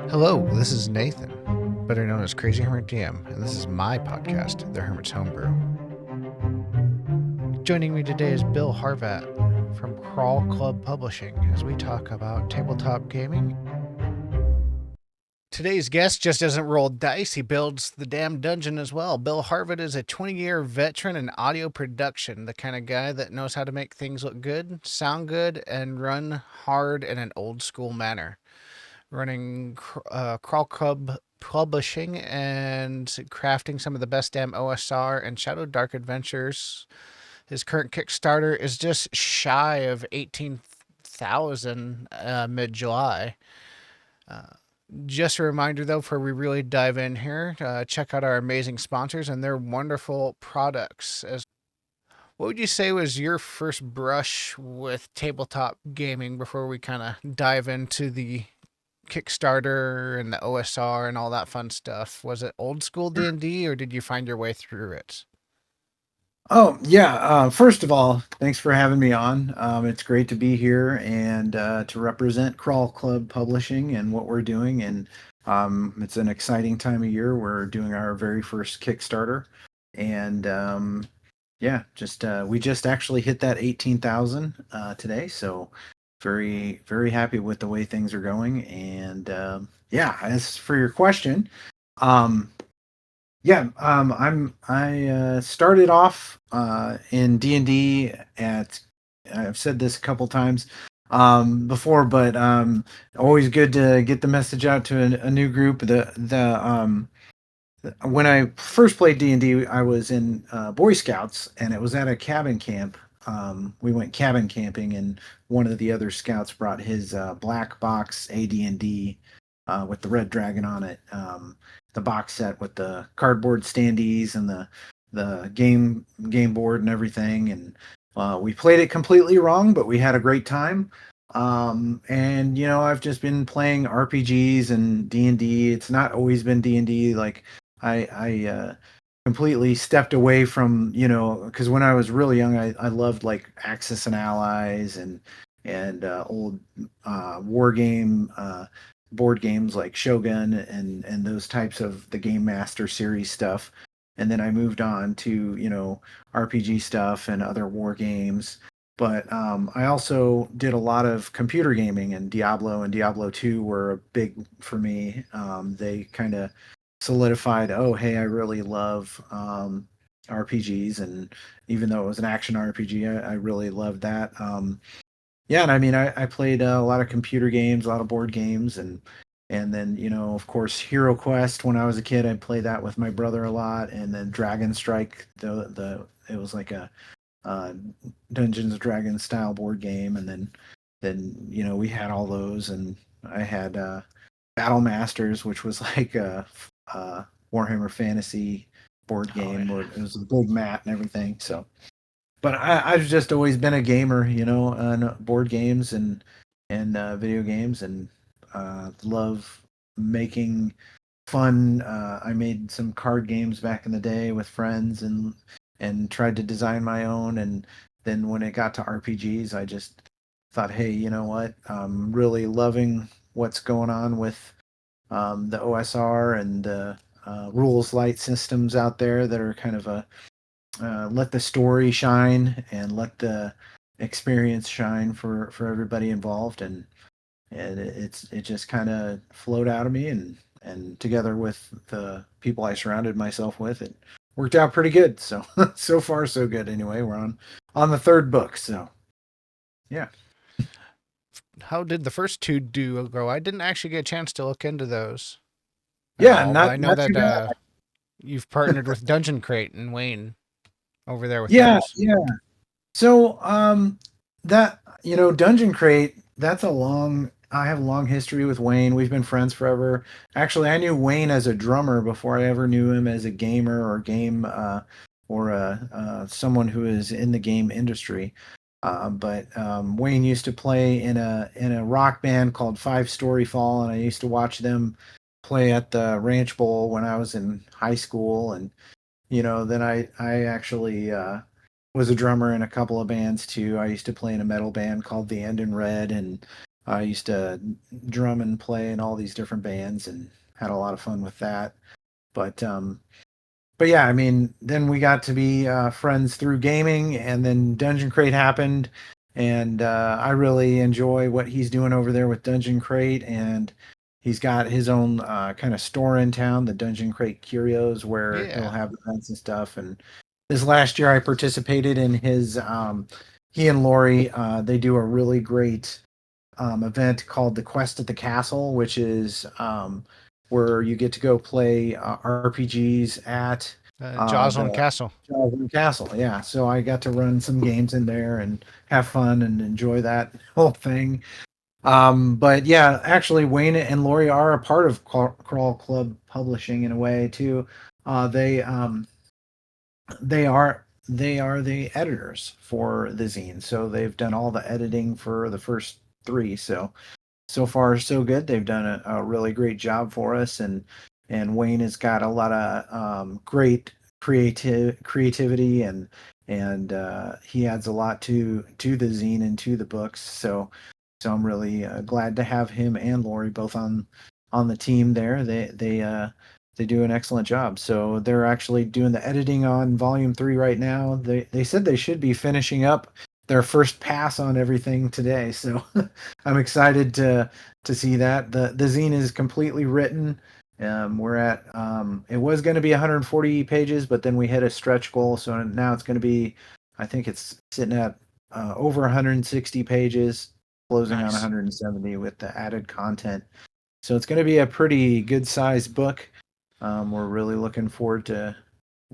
Hello, this is Nathan, better known as CrazyhermitDM, and this is my podcast, The Hermit's Homebrew. Joining me today is Bill Harvat from Crawl Club Publishing as we talk about tabletop gaming. Today's guest just doesn't roll dice, he builds the damn dungeon as well. Bill Harvat is a 20-year veteran in audio production, the kind of guy that knows how to make things look good, sound good, and run hard in an old school manner. Running Crawl Club Publishing and crafting some of the best damn OSR and Shadowdark adventures. His current Kickstarter is just shy of 18,000 mid-July. Just a reminder, though, before we really dive in here, check out our amazing sponsors and their wonderful products. What would you say was your first brush with tabletop gaming before we kind of dive into the Kickstarter and the OSR and all that fun stuff? Was it old school D&D or did you find your way through it? Oh, yeah. First of all, thanks for having me on. It's great to be here and to represent Crawl Club Publishing and what we're doing. And it's an exciting time of year. We're doing our very first Kickstarter. And yeah, we just actually hit that 18,000 today. So very, very happy with the way things are going. And yeah, as for your question, um, I started off in D&D at. I've said this a couple times before, but always good to get the message out to a new group. When I first played D&D, I was in Boy Scouts, and it was at a cabin camp. We went cabin camping, and one of the other scouts brought his black box AD&D with the red dragon on it. The box set with the cardboard standees and the game board and everything, and we played it completely wrong, but we had a great time. And I've just been playing RPGs and D&D. It's not always been D&D. Like I completely stepped away from, because when I was really young, I loved like Axis and Allies and old war game board games like Shogun and those types of the Game Master series stuff. And then I moved on to, RPG stuff and other war games. But I also did a lot of computer gaming, and Diablo 2 were big for me. They kind of solidified, oh, hey, I really love RPGs. And even though it was an action RPG, I really loved that. Yeah, and I mean, I played a lot of computer games, a lot of board games, and then of course, Hero Quest. When I was a kid, I'd play that with my brother a lot, and then Dragon Strike. The it was like a uh, Dungeons and Dragons style board game, and then we had all those, and I had Battle Masters, which was like a Warhammer Fantasy board Oh, game where yeah. it was a big mat and everything. So but I've just always been a gamer, on board games and video games, and love making fun. I made some card games back in the day with friends, and tried to design my own. And then when it got to RPGs, I just thought, hey, you know what? I'm really loving what's going on with the OSR and the rules light systems out there that are kind of a let the story shine and let the experience shine for everybody involved. And it just kind of flowed out of me, and together with the people I surrounded myself with, it worked out pretty good. So so far so good. Anyway, we're on the third book. So yeah. How did the first two do go? I didn't actually get a chance to look into those at Yeah, all, but I know not too that bad. you've partnered with Dungeon Crate and Wayne over there with Yeah, those. yeah. So, that Dungeon Crate, that's a long. I have a long history with Wayne. We've been friends forever. Actually, I knew Wayne as a drummer before I ever knew him as a gamer or someone who is in the game industry. But Wayne used to play in a rock band called Five Story Fall, and I used to watch them play at the Ranch Bowl when I was in high school. And then I actually was a drummer in a couple of bands too. I used to play in a metal band called The End in Red, and I used to drum and play in all these different bands and had a lot of fun with that. But but yeah, I mean, then we got to be friends through gaming, and then Dungeon Crate happened, and I really enjoy what he's doing over there with Dungeon Crate, and he's got his own kind of store in town, the Dungeon Crate Curios, where he'll Yeah. have events and stuff. And this last year, I participated in his. He and Lori, they do a really great event called the Quest at the Castle, which is where you get to go play RPGs at Joslyn the Castle. Charleston Castle. Yeah, so I got to run some games in there and have fun and enjoy that whole thing. But yeah, actually, Wayne and Lori are a part of Crawl Club Publishing in a way too. They are the editors for the zine, so they've done all the editing for the first three. So far so good. They've done a really great job for us, and Wayne has got a lot of great creativity, and he adds a lot to the zine and to the books. So I'm really glad to have him and Lori both on the team there. They do an excellent job. So they're actually doing the editing on volume 3 right now. They said they should be finishing up their first pass on everything today. So I'm excited to see that. The zine is completely written. We're at it was going to be 140 pages, but then we hit a stretch goal, so now it's going to be, I think it's sitting at over 160 pages, closing on Nice. 170 with the added content. So it's going to be a pretty good sized book. We're really looking forward to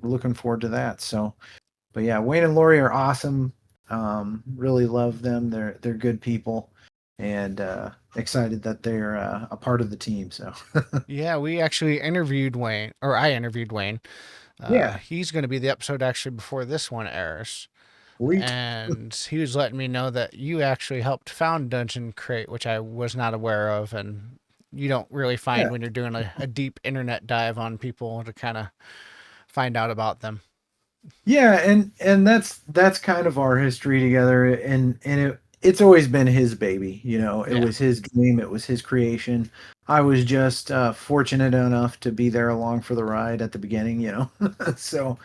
that. So, but yeah, Wayne and Lori are awesome. Really love them. They're good people, and excited that they're a part of the team. So Yeah, we actually interviewed Wayne, or I interviewed Wayne. yeah, He's going to be the episode actually before this one airs. sweet. And he was letting me know that you actually helped found Dungeon Crate, which I was not aware of. And you don't really find Yeah, when you're doing a deep internet dive on people to kind of find out about them. yeah, and that's kind of our history together, and it's always been his baby. It Yeah. was his dream, it was his creation. I was just fortunate enough to be there along for the ride at the beginning. So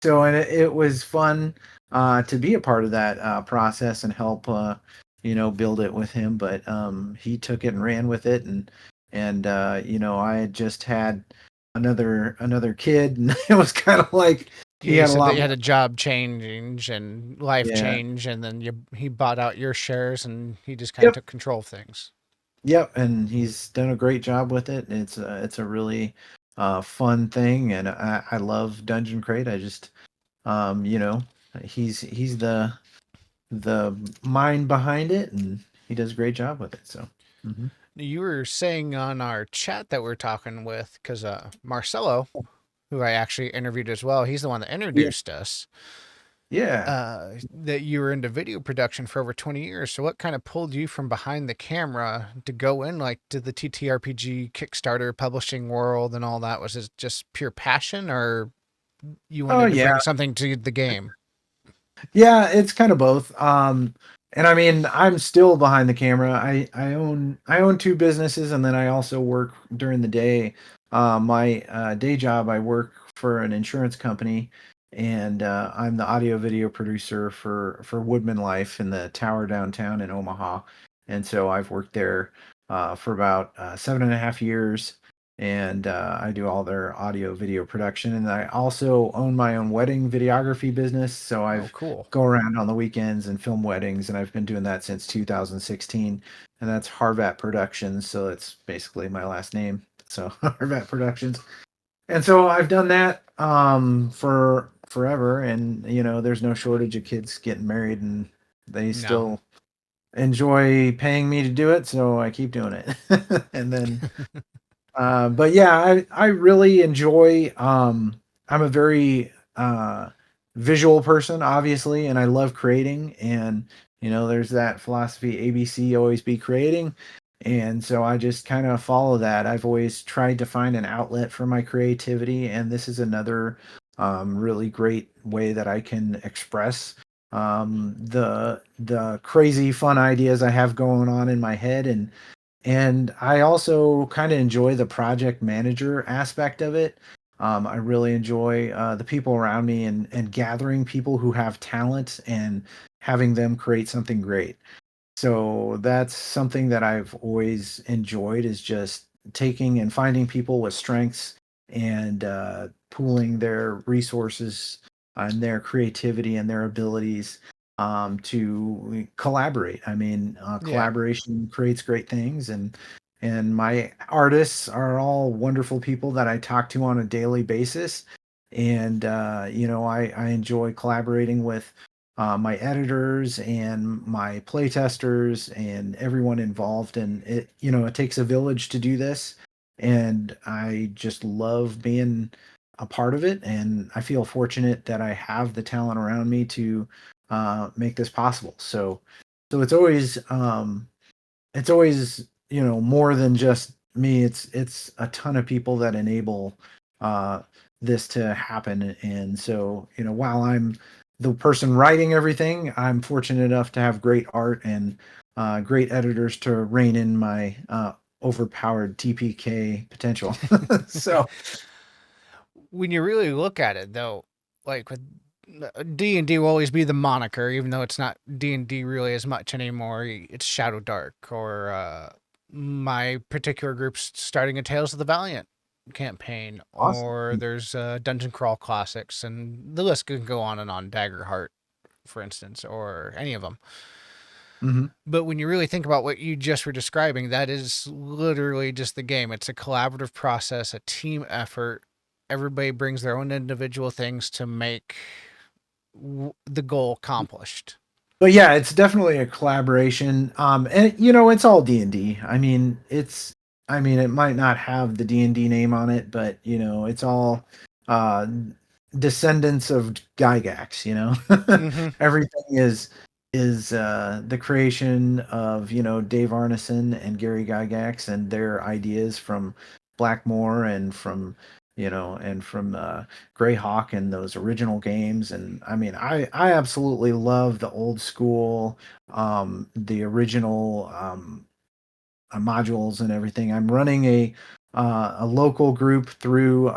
and it was fun to be a part of that process and help build it with him. But he took it and ran with it, and I had just had another kid, and it was kind of like he Yeah, he had a said that lot you more. had a job change and life Yeah. change, and then he bought out your shares, and he just kind of Yep. took control of things. Yep. And he's done a great job with it. It's a really fun thing, and I love Dungeon Crate. I just um, you know, he's the mind behind it, and he does a great job with it. So. Mhm. You were saying on our chat that we're talking with, because Marcelo, who I actually interviewed as well, he's the one that Yeah. introduced us. Yeah. That you were into video production for over 20 years. So what kind of pulled you from behind the camera to go in like to the TTRPG Kickstarter publishing world and all that? Was it just pure passion or you Oh wanted to yeah. bring something to the game? Yeah, it's kind of both. And I mean, I'm still behind the camera. I own two businesses, and then I also work during the day. My day job, I work for an insurance company, and I'm the audio video producer for Woodman Life in the tower downtown in Omaha. And so I've worked there for about 7.5 years, and I do all their audio video production. And I also own my own wedding videography business, so Oh, I've cool. go around on the weekends and film weddings, and I've been doing that since 2016. And that's Harvat Productions, so it's basically my last name. So Harvat Productions. And so I've done that for forever, and there's no shortage of kids getting married, and they No. still enjoy paying me to do it, so I keep doing it. And then but yeah, I really enjoy. I'm a very visual person, obviously, and I love creating. And there's that philosophy: ABC, always be creating. And so I just kind of follow that. I've always tried to find an outlet for my creativity, and this is another really great way that I can express. the crazy fun ideas I have going on in my head, and I also kind of enjoy the project manager aspect of it. I really enjoy the people around me and gathering people who have talent and having them create something great. So that's something that I've always enjoyed, is just taking and finding people with strengths and pooling their resources and their creativity and their abilities to collaborate. I mean, Yeah. collaboration creates great things, and my artists are all wonderful people that I talk to on a daily basis. And I enjoy collaborating with my editors and my playtesters and everyone involved. And it takes a village to do this. And I just love being a part of it. And I feel fortunate that I have the talent around me to make this possible. So it's always more than just me. It's a ton of people that enable uh this to happen. And so while I'm the person writing everything, I'm fortunate enough to have great art and great editors to rein in my overpowered TPK potential. So When you really look at it, though, like with D&D will always be the moniker, even though it's not D&D really as much anymore. It's Shadow Dark, or my particular group's starting a Tales of the Valiant campaign, awesome. or there's Dungeon Crawl Classics, and the list can go on and on. Daggerheart, for instance, or any of them. Hmm. But when you really think about what you just were describing, that is literally just the game. It's a collaborative process, a team effort. Everybody brings their own individual things to make the goal accomplished. But yeah, it's definitely a collaboration. And it's all D&D. I mean, it might not have the D&D name on it, but it's all uh descendants of Gygax. Mm-hmm. Everything is the creation of Dave Arneson and Gary Gygax and their ideas from Blackmore and from Greyhawk and those original games. And I mean, I absolutely love the old school, the original modules and everything. I'm running a local group through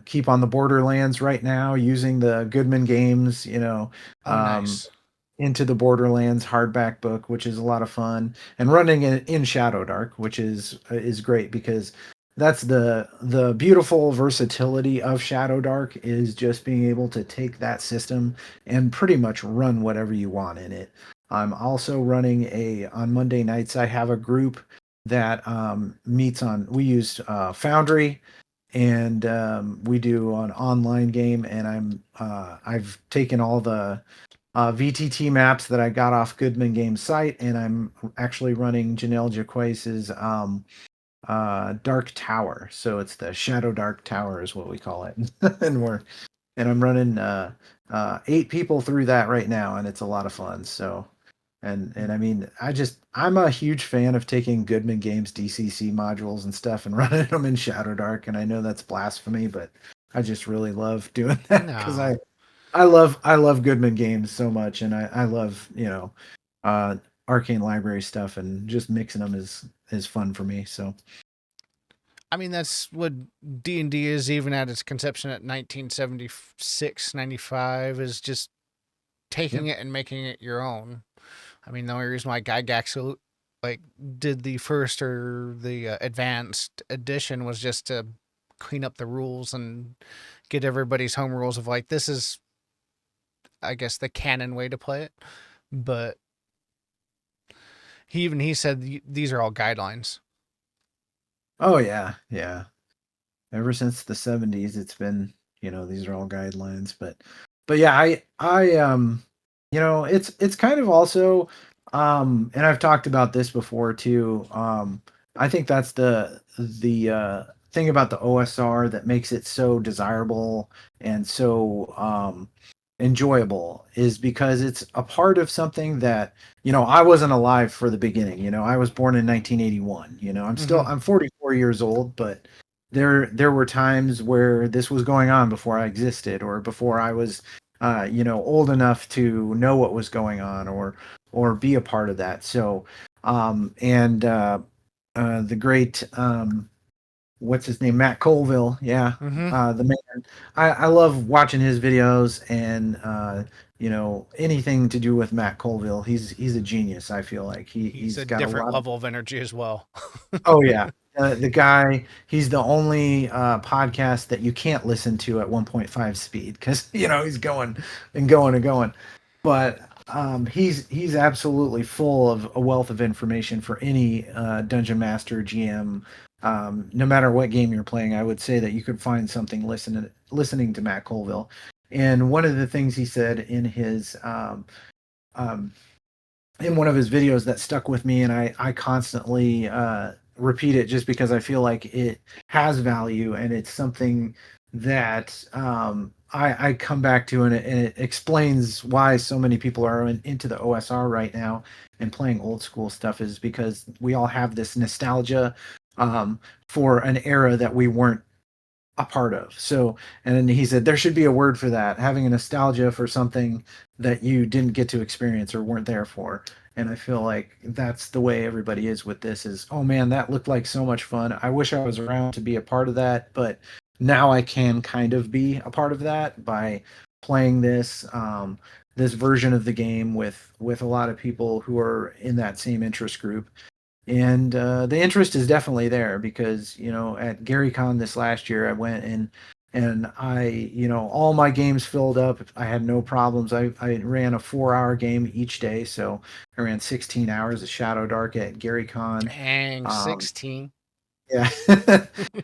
Keep on the Borderlands right now, using the Goodman Games, Oh, um, nice. Into the Borderlands hardback book, which is a lot of fun, and running it in Shadowdark, which is great, because that's the beautiful versatility of Shadowdark, is just being able to take that system and pretty much run whatever you want in it. I'm also running on Monday nights. I have a group that meets on. We use Foundry, and we do an online game. And I've taken all the VTT maps that I got off Goodman Games site, and I'm actually running Janelle Jaquace's Dark Tower. So it's the Shadow Dark Tower is what we call it. And I'm running 8 people through that right now, and it's a lot of fun. So and I mean, I'm a huge fan of taking Goodman Games DCC modules and stuff and running them in Shadowdark. And I know that's blasphemy, but I just really love doing that, because No. I love Goodman Games so much, and I love uh Arcane Library stuff, and just mixing them is fun for me. So I mean, that's what D&D is, even at its conception at 1976, 95, is just yeah. taking it and making it your own. I mean, the only reason why Gygax like did the first or the advanced edition was just to clean up the rules and get everybody's home rules of like, this is, I guess, the canon way to play it. But he said these are all guidelines. Oh yeah, yeah. Ever since the 70s, it's been, these are all guidelines. But yeah, it's kind of also, and I've talked about this before too. I think that's the thing about the OSR that makes it so desirable and so enjoyable, is because it's a part of something that I wasn't alive for the beginning. I was born in 1981. Mm-hmm. I'm 44 years old, but there were times where this was going on before I existed, or before I was old enough to know what was going on or be a part of that. So, and the great what's his name, Matt Colville, yeah, Mm-hmm. the man. I love watching his videos and anything to do with Matt Colville. He's a genius. I feel like He's a he's got a different lot of. level of energy as well. Oh yeah, the guy. He's the only podcast that you can't listen to at 1.5 speed because he's going and going and going. But he's absolutely full of a wealth of information for any dungeon master, GM. No matter what game you're playing, I would say that you could find something listening to Matt Colville. And one of the things he said um, in one of his videos that stuck with me, and I constantly repeat it just because I feel like it has value and it's something that I come back to, and it explains why so many people are into the OSR right now and playing old school stuff, is because we all have this nostalgia for an era that we weren't a part of. So, and then he said there should be a word for that, having a nostalgia for something that you didn't get to experience or weren't there for. And I feel like that's the way everybody is with this is, oh man, that looked like so much fun. I wish I was around to be a part of that, but now I can kind of be a part of that by playing this version of the game with a lot of people who are in that same interest group. And the interest is definitely there because at GaryCon this last year I went and I all my games filled up. I had no problems. I ran a 4-hour game each day, so I ran 16 hours of Shadow Dark at GaryCon. Dang, um 16. yeah.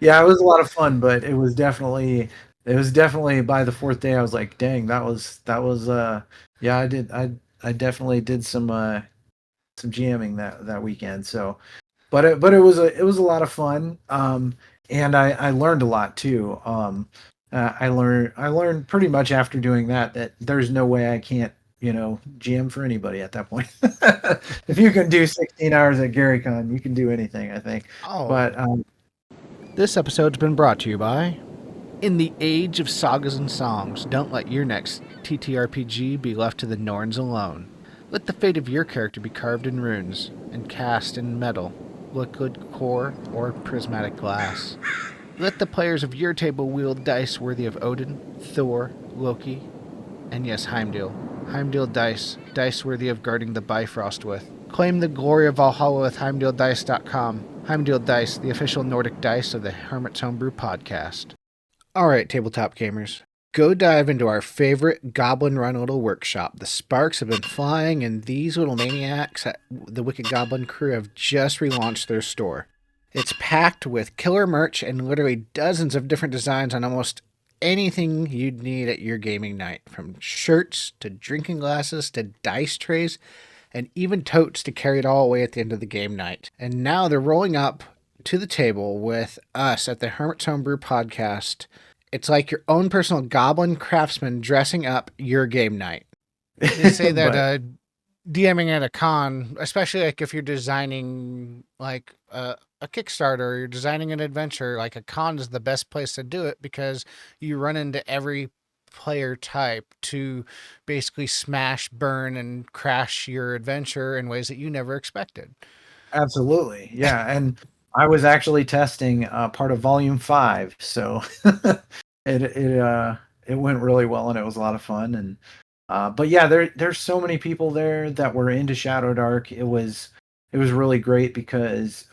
Yeah, it was a lot of fun, but it was definitely by the fourth day I was like, dang, that was yeah, I definitely did some jamming that weekend. So but it was a lot of fun, and I learned a lot too. I learned pretty much after doing that there's no way I can't GM for anybody at that point. If you can do 16 hours at GaryCon, you can do anything, I think. Oh, But this episode's been brought to you by. In the age of sagas and songs, don't let your next TTRPG be left to the Norns alone. Let the fate of your character be carved in runes and cast in metal, liquid core, or prismatic glass. Let the players of your table wield dice worthy of Odin, Thor, Loki, and yes, Heimdall. Heimdall dice, dice worthy of guarding the Bifrost with. Claim the glory of Valhalla with HeimdallDice.com. Heimdall Dice, the official Nordic dice of the Hermit's Homebrew podcast. Alright, tabletop gamers. Go dive into our favorite Goblin Run little workshop. The sparks have been flying, and these little maniacs at the Wicked Goblin crew have just relaunched their store. It's packed with killer merch and literally dozens of different designs on almost anything you'd need at your gaming night, from shirts to drinking glasses to dice trays and even totes to carry it all away at the end of the game night. And now they're rolling up to the table with us at the Hermit's Homebrew podcast. It's like your own personal goblin craftsman dressing up your game night. They say that but DMing at a con, especially like if you're designing like a Kickstarter or you're designing an adventure, like a con is the best place to do it because you run into every player type to basically smash, burn, and crash your adventure in ways that you never expected. absolutely, yeah. And I was actually testing part of Volume 5, so it went really well and it was a lot of fun. And but yeah, there's so many people there that were into Shadow Dark. It was really great because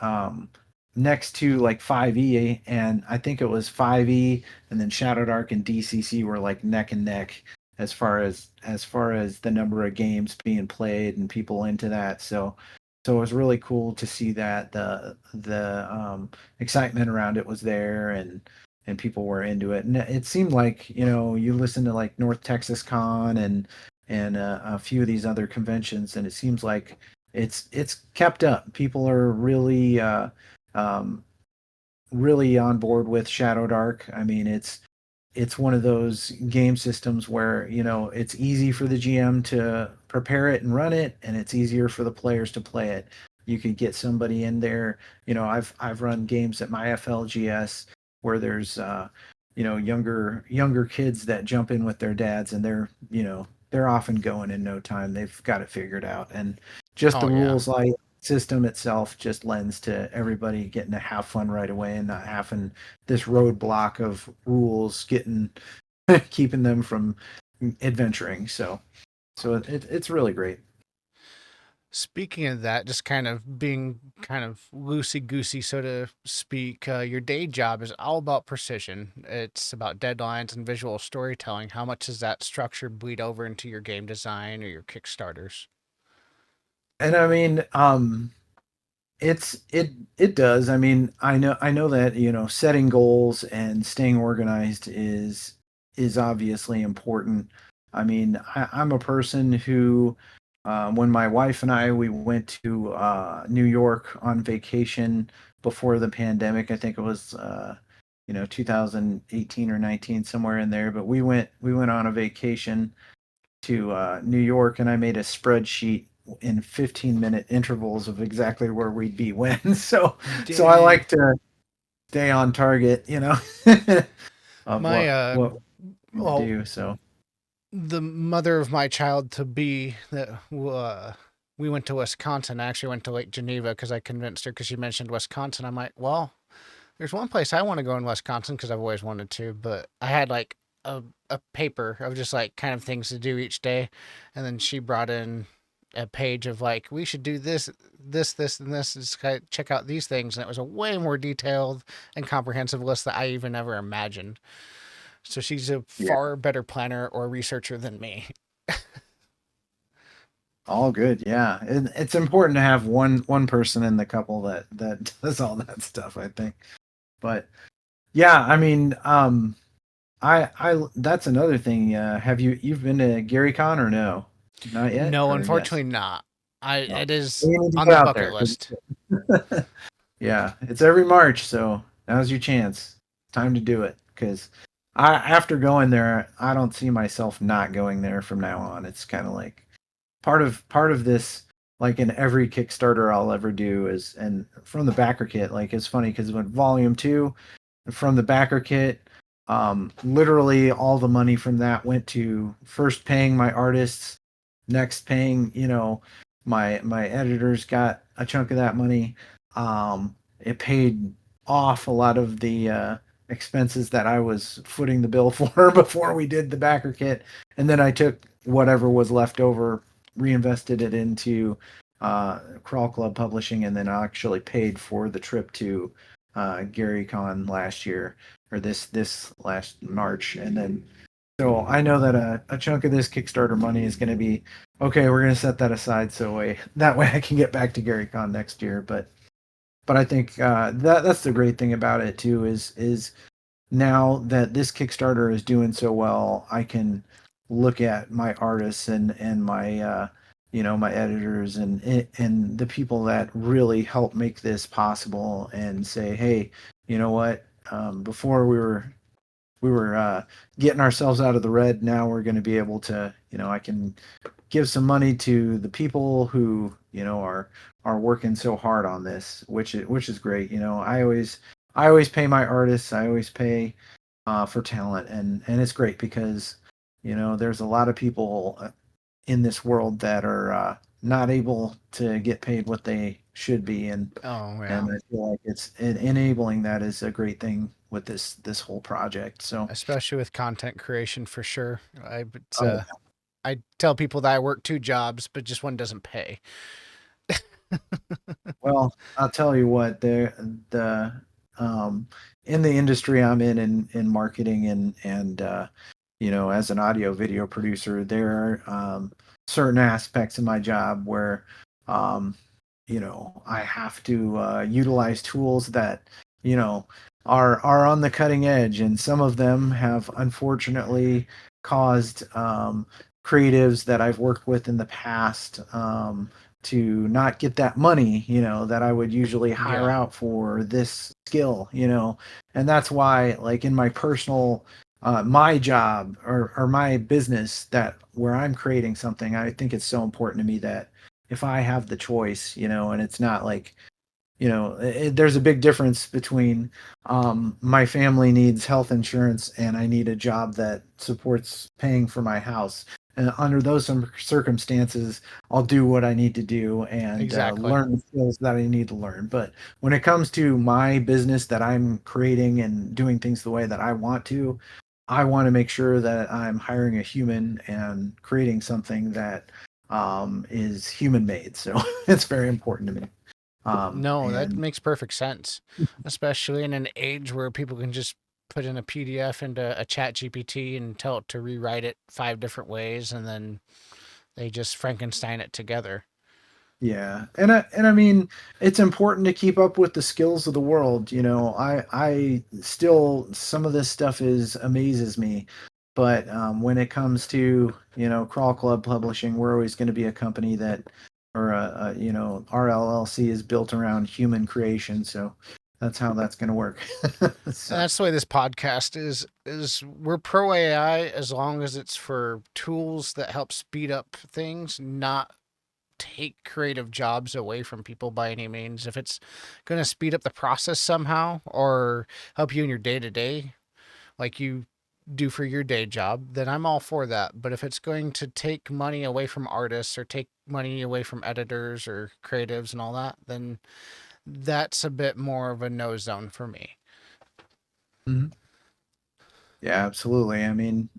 next to like 5e, and I think it was 5e, and then Shadow Dark and DCC were like neck and neck as far as the number of games being played and people into that. So it was really cool to see that the excitement around it was there, and people were into it. And it seemed like you listen to like North Texas Con and a few of these other conventions, and it seems like it's kept up. People are um, really on board with Shadow Dark. I mean, it's one of those game systems where it's easy for the GM to prepare it and run it, and it's easier for the players to play it. You could get somebody in there. I've run games at my FLGS where there's younger kids that jump in with their dads, and they're often going in no time. They've got it figured out, and just the Oh yeah. rules like system itself just lends to everybody getting to have fun right away and not having this roadblock of rules getting keeping them from adventuring. So it's really great. Speaking of that, just kind of being kind of loosey goosey, so to speak, your day job is all about precision. It's about deadlines and visual storytelling. How much does that structure bleed over into your game design or your Kickstarters? And I mean, it does. I mean, I know that setting goals and staying organized is obviously important. I mean, I'm a person who, when my wife and we went to New York on vacation before the pandemic. I think it was 2018 or 19, somewhere in there. But we went on a vacation to New York, and I made a spreadsheet in 15-minute intervals of exactly where we'd be when. So I Dang. like to stay on target, of My what we to well, do. So the mother of my child to be that we went to Wisconsin. I actually went to Lake Geneva because I convinced her because she mentioned Wisconsin. I'm like, well, there's one place I want to go in Wisconsin because I've always wanted to, but I had like a paper of just like kind of things to do each day, and then she brought in a page of like we should do this, and this. Just kind of check out these things, and it was a way more detailed and comprehensive list that I even ever imagined. So she's a yeah, far better planner or researcher than me. all good. Yeah, it's important to have one person in the couple that does all that stuff, I think. But yeah, I mean, I that's another thing. Have you've been to Gary Con or no? Not yet, No, or yes? unfortunately not. I No. it is You need to on get the out bucket there. list. Yeah, it's every March, so now's your chance. Time to do it because after going there, I don't see myself not going there from now on. It's kind of like part of this, like in every Kickstarter I'll ever do is, and from the backer kit, like it's funny because when Volume 2 from the backer kit, literally all the money from that went to first paying my artists, next paying, my editors got a chunk of that money. It paid off a lot of the expenses that I was footing the bill for before we did the backer kit, and then I took whatever was left over, reinvested it into Crawl Club Publishing, and then I actually paid for the trip to GaryCon last year, or this last March. And then so I know that a chunk of this Kickstarter money is going to be okay. We're going to set that aside that way I can get back to GaryCon next year. But I think that's the great thing about it too is now that this Kickstarter is doing so well, I can look at my artists and my my editors and the people that really help make this possible and say, hey, you know what? Before we were getting ourselves out of the red. Now we're going to be able to, I can give some money to the people who are working so hard on this, which is great. I always pay my artists. I always pay for talent, and it's great because there's a lot of people in this world that are not able to get paid what they should be, Oh and yeah, I feel like it's enabling that is a great thing with this whole project. So, especially with content creation for sure. oh, I tell people that I work two jobs, but just one doesn't pay. well, I'll tell you what, the um, in the industry I'm in marketing and as an audio video producer, there are certain aspects of my job where um, I have to utilize tools that you know are on the cutting edge, and some of them have unfortunately caused creatives that I've worked with in the past to not get that money, that I would usually hire Yeah. out for this skill, and that's why, like in my personal my job or my business, that where I'm creating something, I think it's so important to me that if I have the choice, and it's not like there's a big difference between my family needs health insurance and I need a job that supports paying for my house. And under those circumstances, I'll do what I need to do and Exactly. learn the skills that I need to learn. But when it comes to my business that I'm creating and doing things the way that I want to, I want to make sure that I'm hiring a human and creating something that is human made. So it's very important to me. No, that And makes perfect sense, especially in an age where people can just put in a PDF into a chat GPT and tell it to rewrite it 5 different ways, and then they just Frankenstein it together. yeah, and I mean, it's important to keep up with the skills of the world. I still, some of this stuff is amazes me, but when it comes to Crawl Club Publishing, we're always going to be a company that, or our LLC is built around human creation. So that's how that's going to work. And So. that's the way this podcast is we're pro AI as long as it's for tools that help speed up things, not take creative jobs away from people by any means. If it's going to speed up the process somehow or help you in your day to day, like you do for your day job, then I'm all for that. But if it's going to take money away from artists or take money away from editors or creatives and all that, then that's a bit more of a no zone for me. Mhm. Yeah, absolutely. I mean,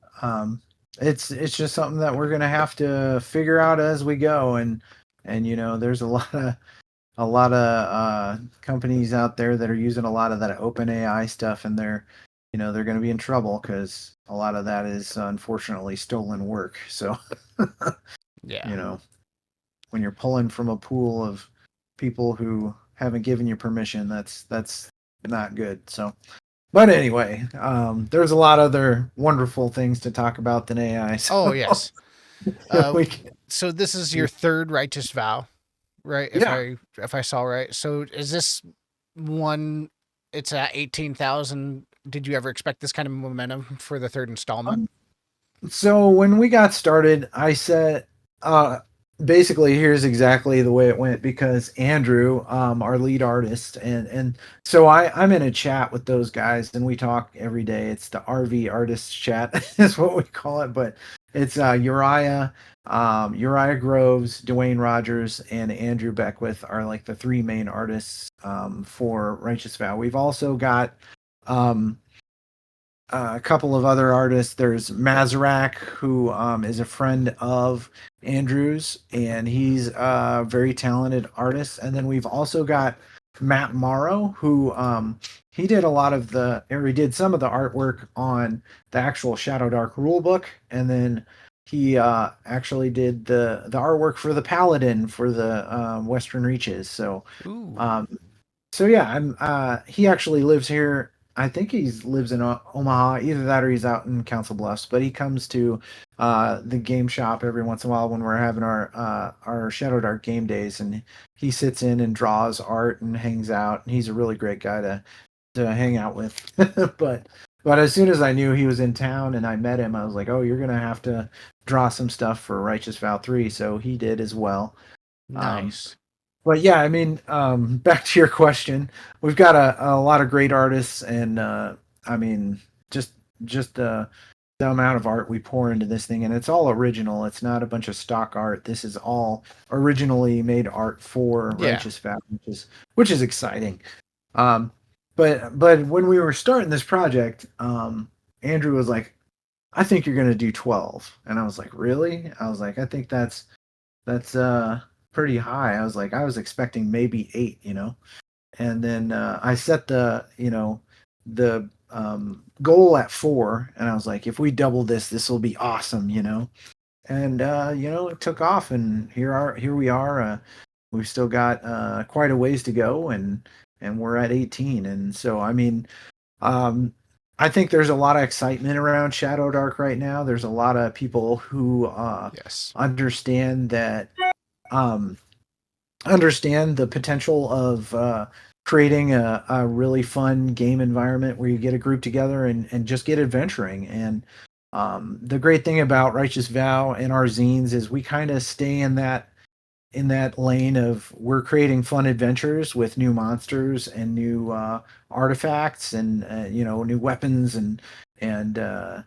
it's just something that we're gonna have to figure out as we go, and there's a lot of companies out there that are using a lot of that open AI stuff, and they're going to be in trouble because a lot of that is unfortunately stolen work. So Yeah. you know when you're pulling from a pool of people who haven't given you permission, that's not good. So, but anyway, there's a lot of other wonderful things to talk about than AI. Oh, So yes. Uh, we can, so this is your third righteous vow, right? If yeah. I saw right. So is this one? It's at 18,000. Did you ever expect this kind of momentum for the third installment? So when we got started, I said, uh, basically, here's exactly the way it went because Andrew, our lead artist, and so I'm in a chat with those guys and we talk every day. It's the RV artists chat is what we call it, but it's Uriah Groves, Dwayne Rogers, and Andrew Beckwith are like the three main artists for Righteous Vow. We've also got um, a couple of other artists. There's Mazarak, who is a friend of Andrew's, and he's a very talented artist. And then we've also got Matt Morrow, who he did a lot of or he did some of the artwork on the actual Shadowdark rulebook, and then he actually did the artwork for the Paladin for the Western Reaches. So Ooh, um, so yeah, I'm. He actually lives here. I think he lives in Omaha. Either that or he's out in Council Bluffs. But he comes to the game shop every once in a while when we're having our Shadow Dark game days, and he sits in and draws art and hangs out. And he's a really great guy to hang out with. but as soon as I knew he was in town and I met him, I was like, oh, you're gonna have to draw some stuff for Righteous Vow 3. So he did as well. Um, nice. but yeah, I mean, back to your question, we've got a lot of great artists, and I mean, just just the amount of art we pour into this thing, and it's all original. It's not a bunch of stock art. This is all originally made art for Yeah, Righteous Vow, which is exciting. Um, but when we were starting this project, Andrew was like, "I think you're going to do 12," and I was like, "Really?" I was like, "I think that's pretty high." I was like, I was expecting maybe 8. And then I set the goal at 4, and I was like, if we double this will be awesome. And it took off, and here we are. We've still got quite a ways to go, and we're at 18. And so I mean, um, I think there's a lot of excitement around Shadow Dark right now. There's a lot of people who yes. understand that um, understand the potential of creating a really fun game environment where you get a group together and just get adventuring. And the great thing about Righteous Vow and our zines is we kind of stay in that in that lane of we're creating fun adventures with new monsters and new artifacts and new weapons and in the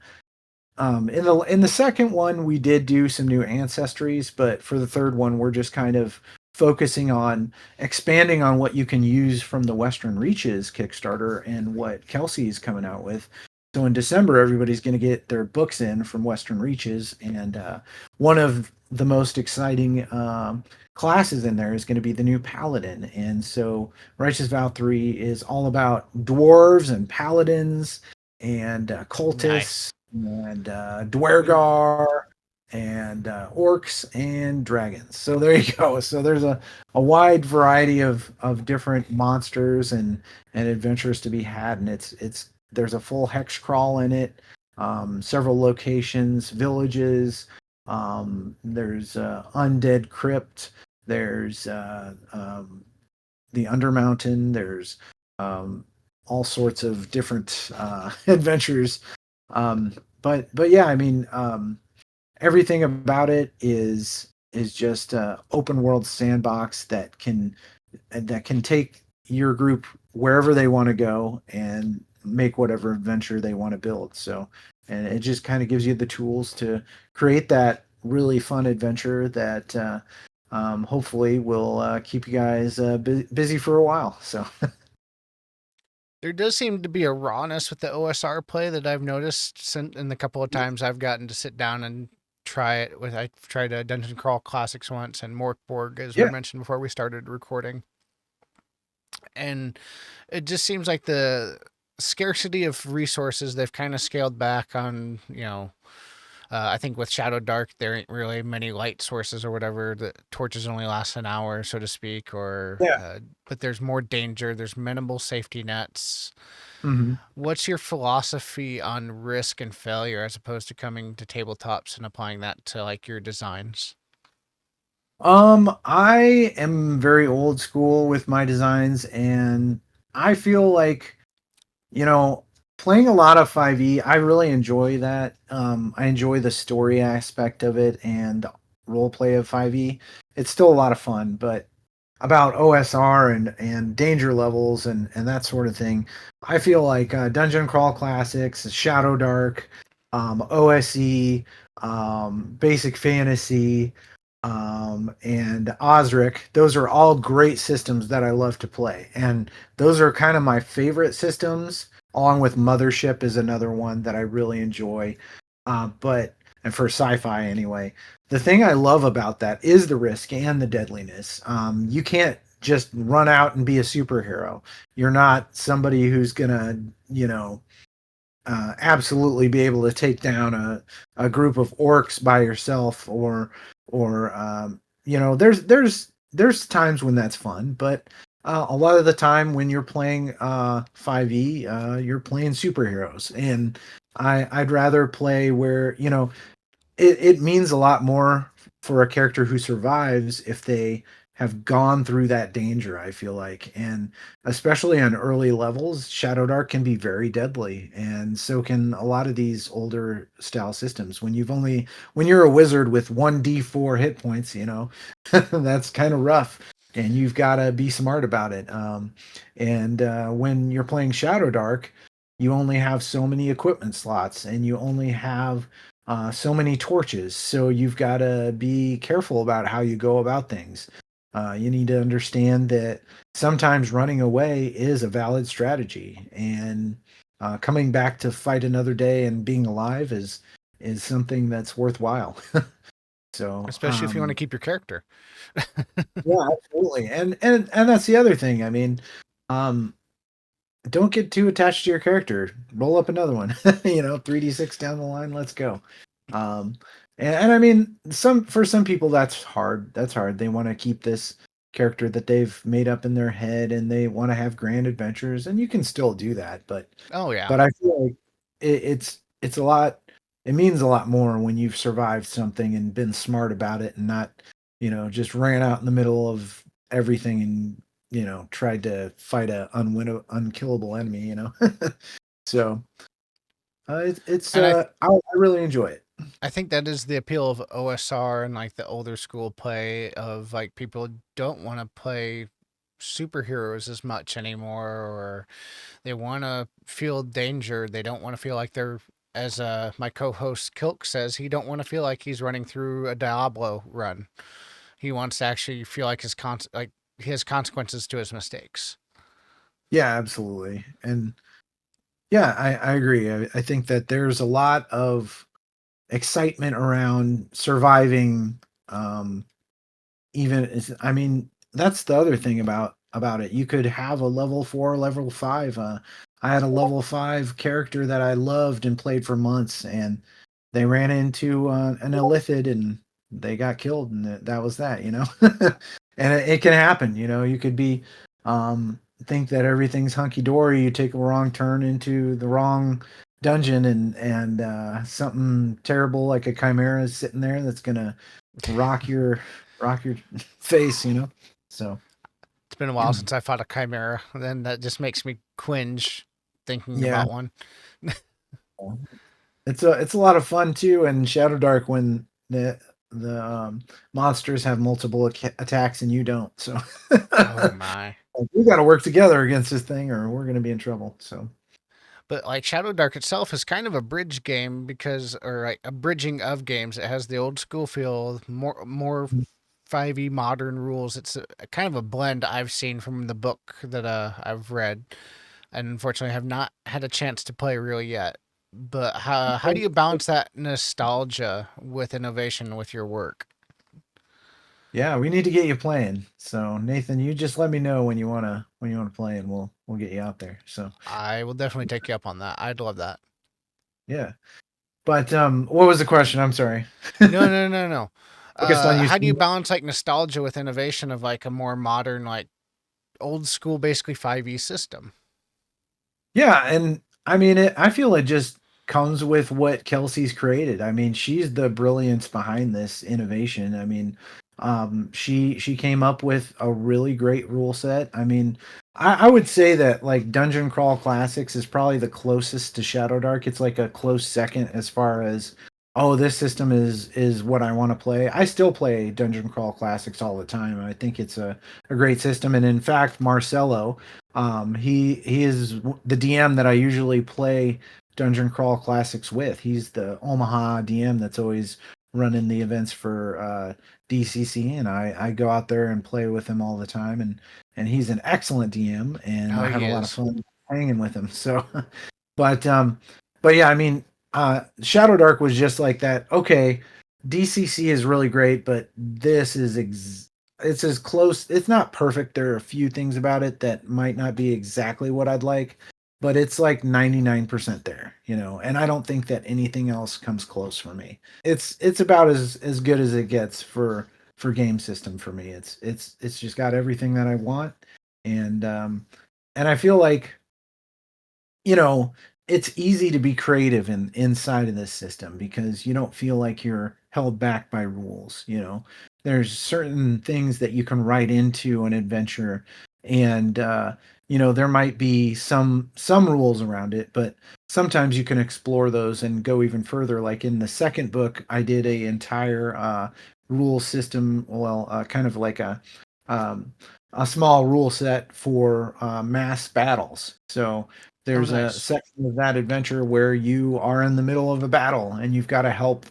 second one we did do some new ancestries, but for the third one we're just kind of focusing on expanding on what you can use from the Western Reaches Kickstarter and what Kelsey's coming out with. So in December, everybody's going to get their books in from Western Reaches, and one of the most exciting classes in there is going to be the new Paladin. And so Righteous Vow 3 is all about dwarves and paladins and cultists Nice. and Dwergar and orcs and dragons. So there you go. So there's a wide variety of different monsters and adventures to be had, and it's there's a full hex crawl in it, several locations, villages. There's undead crypt. There's the Undermountain. There's all sorts of different adventures. But yeah, I mean, everything about it is just a open world sandbox that can take your group wherever they want to go and make whatever adventure they want to build. So, and it just kind of gives you the tools to create that really fun adventure that hopefully will keep you guys busy for a while. So, There does seem to be a rawness with the OSR play that I've noticed in the couple of times I've gotten to sit down and try it. With I tried a Dungeon Crawl Classics once and Morkborg, as we yeah. mentioned before we started recording, and it just seems like the scarcity of resources they've kind of scaled back on. I think with Shadow Dark, there ain't really many light sources or whatever. The torches only last an hour, so to speak, or Yeah. but there's more danger. There's minimal safety nets. hmm What's your philosophy on risk and failure as opposed to coming to tabletops and applying that to like your designs? I am very old school with my designs, and I feel like you know, playing a lot of 5e, I really enjoy that. I enjoy the story aspect of it and the role play of 5e. It's still a lot of fun, but about OSR and danger levels and that sort of thing, I feel like Dungeon Crawl Classics, Shadow Dark, OSE, Basic Fantasy, and Osric, those are all great systems that I love to play. And those are kind of my favorite systems, along with Mothership is another one that I really enjoy. But and for sci-fi anyway, the thing I love about that is the risk and the deadliness. You can't just run out and be a superhero. You're not somebody who's gonna, absolutely be able to take down a group of orcs by yourself or there's times when that's fun, but a lot of the time when you're playing 5e, you're playing superheroes, and I'd rather play where it means a lot more for a character who survives if they have gone through that danger, I feel like. And especially on early levels, Shadow Dark can be very deadly. And so can a lot of these older style systems. When you're a wizard with 1d4 hit points, that's kind of rough. And you've got to be smart about it. And when you're playing Shadow Dark, you only have so many equipment slots and you only have so many torches. So you've got to be careful about how you go about things. You need to understand that sometimes running away is a valid strategy, and coming back to fight another day and being alive is something that's worthwhile. So Especially if you want to keep your character. yeah, absolutely, and that's the other thing. I mean, um, don't get too attached to your character. Roll up another one. 3d6 down the line. Let's go. Um, and I mean, some people that's hard. That's hard. They want to keep this character that they've made up in their head, and they want to have grand adventures, and you can still do that. But Oh yeah. but I feel like it's a lot. It means a lot more when you've survived something and been smart about it, and not just ran out in the middle of everything and tried to fight a unkillable enemy. So it's And I I really enjoy it. I think that is the appeal of OSR and like the older school play of like people don't want to play superheroes as much anymore, or they want to feel danger. They don't want to feel like they're, as my co-host Kilk says, he don't want to feel like he's running through a Diablo run. He wants to actually feel like like he has consequences to his mistakes. Yeah, absolutely. And yeah, I agree. I think that there's a lot of excitement around surviving. I mean, that's the other thing about it. You could have a level 4, level 5. I had a level 5 character that I loved and played for months, and they ran into an illithid and they got killed, and that was that, you know. And it can happen, you know. You could be think that everything's hunky dory. You take a wrong turn into the wrong dungeon, and something terrible like a chimera is sitting there that's gonna rock your rock your face, you know. So It's been a while since I fought a chimera. Then that just makes me cringe thinking yeah, about one. it's a lot of fun too. And Shadow Dark when the monsters have multiple attacks and you don't, so Oh my. we got to work together against this thing, or we're going to be in trouble. So But like Shadow Dark itself is kind of a bridge game because, or like a bridging of games. It has the old school feel, more 5e modern rules. It's a kind of a blend I've seen from the book that I've read, and unfortunately have not had a chance to play really yet. But how do you balance that nostalgia with innovation with your work? yeah, we need to get you playing. So Nathan, you just let me know when you wanna play, and we'll get you out there. So I will definitely take you up on that. I'd love that. yeah, but what was the question? I'm sorry. No, no, no, no. Focused on How do you using. balance like nostalgia with innovation of like a more modern, like old school, basically 5e system? Yeah, and I mean, I feel it just comes with what Kelsey's created. I mean, she's the brilliance behind this innovation. I mean, she came up with a really great rule set. I mean, I would say that like Dungeon Crawl Classics is probably the closest to Shadow Dark. It's like a close second as far as, oh, this system is what I want to play. I still play Dungeon Crawl Classics all the time. I think it's a great system, and in fact, Marcelo, he is the DM that I usually play Dungeon Crawl Classics with. He's the Omaha DM that's always running the events for DCC, and I go out there and play with him all the time, and he's an excellent DM, and Oh, I have he a lot of is. fun hanging with him. So, but but yeah, I mean, Shadow Dark was just like that. Okay, DCC is really great, but this is it's as close. It's not perfect. There are a few things about it that might not be exactly what I'd like, but it's like 99% there, you know. And I don't think that anything else comes close for me. It's about as good as it gets for game system for me. It's just got everything that I want, and and I feel like, you know, it's easy to be creative inside of this system because you don't feel like you're held back by rules, you know. There's certain things that you can write into an adventure, and you know, there might be some rules around it, but sometimes you can explore those and go even further. Like in the second book, I did a entire rule system, well, kind of like um, a small rule set for mass battles. So Oh, there's a nice. section of that adventure where you are in the middle of a battle and you've got to help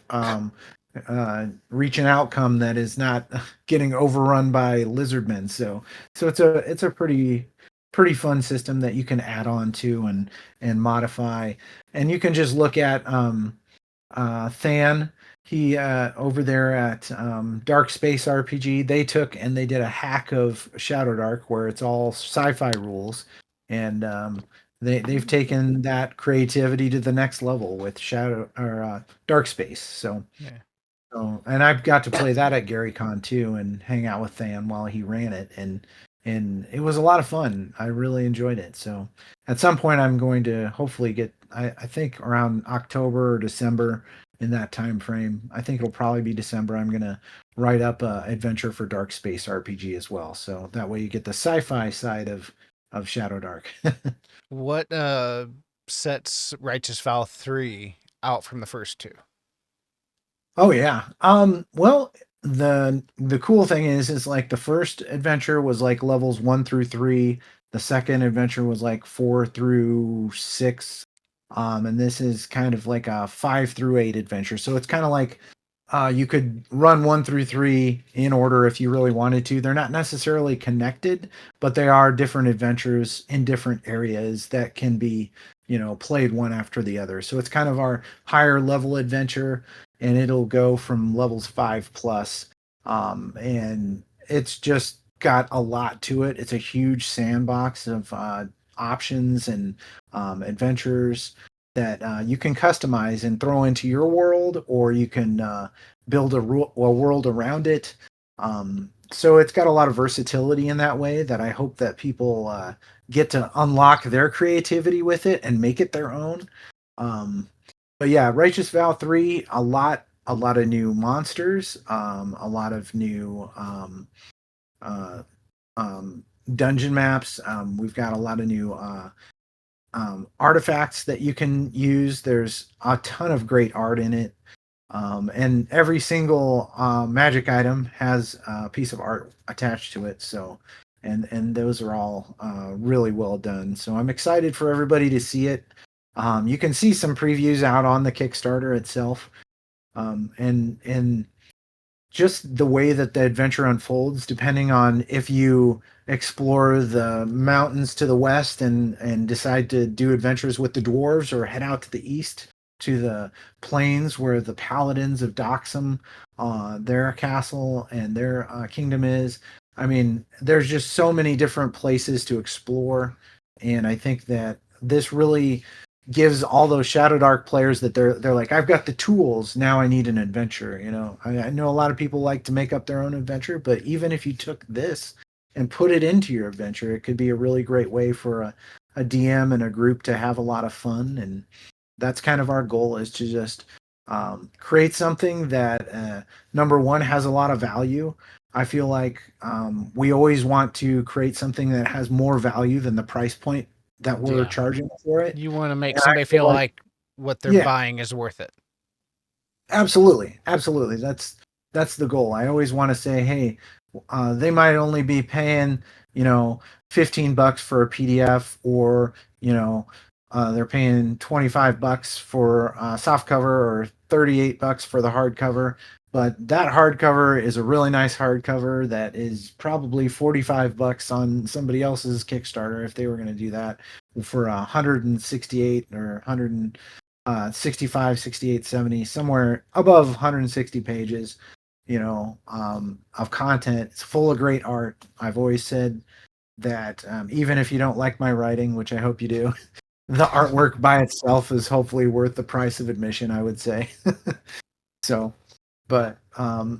reach an outcome that is not getting overrun by lizardmen. So it's a pretty fun system that you can add on to and modify, and you can just look at Than. He over there at Dark Space RPG, they took and they did a hack of Shadow Dark where it's all sci-fi rules, and they've taken that creativity to the next level with Shadow or Dark Space. Yeah. And I got to play that at GaryCon too, and hang out with Than while he ran it, and it was a lot of fun. I really enjoyed it. So at some point, I'm going to hopefully get. I think around October or December, in that time frame. I think it'll probably be December. I'm gonna write up a adventure for Dark Space RPG as well. So that way you get the sci-fi side of Shadow Dark. What sets Righteous Vow 3 out from the first two? Oh yeah. Well, the cool thing is like the first adventure was like levels 1 through 3. The second adventure was like 4 through 6. And this is kind of like a 5 through 8 adventure. So it's kind of like you could run 1 through 3 in order if you really wanted to. They're not necessarily connected, but they are different adventures in different areas that can be, played one after the other. So it's kind of our higher level adventure, and it'll go from levels 5 plus. And it's just got a lot to it. It's a huge sandbox of options and adventures that you can customize and throw into your world, or you can build a world around it. So it's got a lot of versatility in that way that I hope that people get to unlock their creativity with it and make it their own. Um, but yeah, Righteous Vow 3, a lot of new monsters, a lot of new uh, um, dungeon maps. We've got a lot of new artifacts that you can use. There's a ton of great art in it. And every single magic item has a piece of art attached to it. So, and those are all really well done. So I'm excited for everybody to see it. You can see some previews out on the Kickstarter itself, and just the way that the adventure unfolds, depending on if you explore the mountains to the west and decide to do adventures with the dwarves, or head out to the east to the plains where the paladins of Doxum, their castle and their kingdom is. I mean, there's just so many different places to explore, and I think that this really gives all those Shadowdark players that they're like, I've got the tools, now I need an adventure. I know a lot of people like to make up their own adventure, but even if you took this and put it into your adventure, it could be a really great way for a DM and a group to have a lot of fun. And that's kind of our goal, is to just create something that number one, has a lot of value. I feel like we always want to create something that has more value than the price point that we're Yeah. charging for it. You want to make And I somebody feel feel like, like what they're yeah, buying is worth it. absolutely, absolutely. That's the goal. I always want to say, hey, they might only be paying, you know, $15 for a PDF, or they're paying $25 for soft cover, or $38 for the hardcover. But that hardcover is a really nice hardcover that is probably $45 on somebody else's Kickstarter if they were going to do that for 168 or 100 65, 68, 70, somewhere above 160 pages, of content. It's full of great art. I've always said that even if you don't like my writing, which I hope you do, the artwork by itself is hopefully worth the price of admission, I would say. So, but